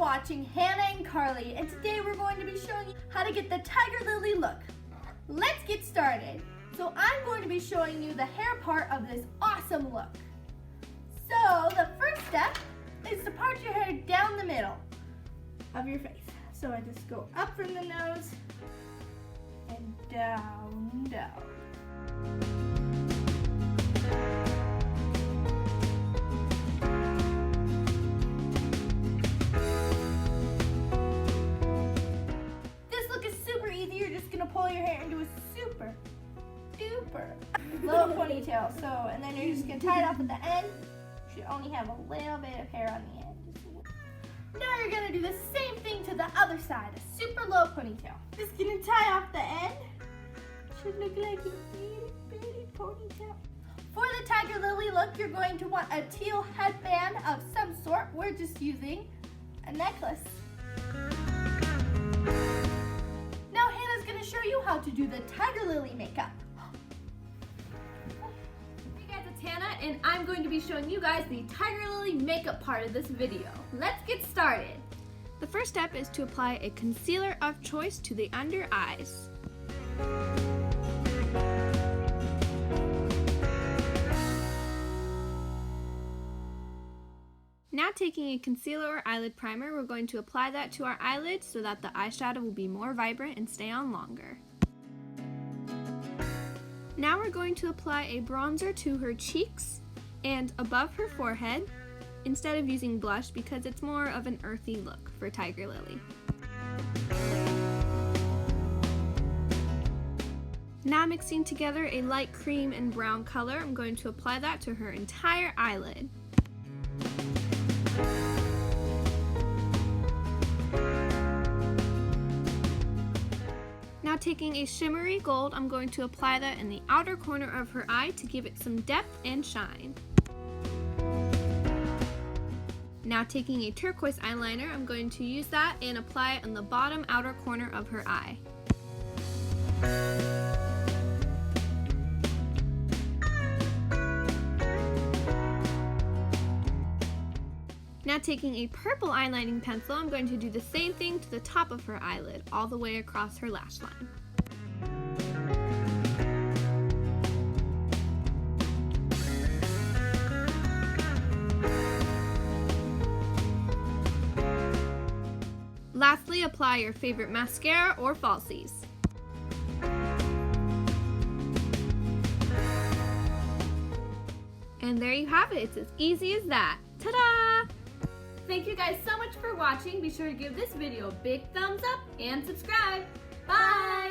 watching Hannah and Carly, and today we're going to be showing you how to get the Tiger Lily look. Let's get started. So I'm going to be showing you the hair part of this awesome look. So the first step is to part your hair down the middle of your face. So I just go up from the nose and down, down. Pull your hair into a super duper little ponytail. So, and then you're just gonna tie it off at the end. You should only have a little bit of hair on the end. Now you're gonna do the same thing to the other side, a super low ponytail. Just gonna tie off the end. Should look like a itty bitty ponytail. For the Tiger Lily look, you're going to want a teal headband of some sort. We're just using a necklace. Show you how to do the Tiger Lily makeup. Hey guys, it's Hannah and I'm going to be showing you guys the Tiger Lily makeup part of this video. Let's get started. The first step is to apply a concealer of choice to the under eyes. Now taking a concealer or eyelid primer, we're going to apply that to our eyelids so that the eyeshadow will be more vibrant and stay on longer. Now we're going to apply a bronzer to her cheeks and above her forehead instead of using blush because it's more of an earthy look for Tiger Lily. Now mixing together a light cream and brown color, I'm going to apply that to her entire eyelid. Now taking a shimmery gold, I'm going to apply that in the outer corner of her eye to give it some depth and shine. Now taking a turquoise eyeliner, I'm going to use that and apply it on the bottom outer corner of her eye. Now taking a purple eyelining pencil, I'm going to do the same thing to the top of her eyelid, all the way across her lash line. Lastly, apply your favorite mascara or falsies. And there you have it, it's as easy as that. Ta-da! Thank you guys so much for watching. Be sure to give this video a big thumbs up and subscribe. Bye!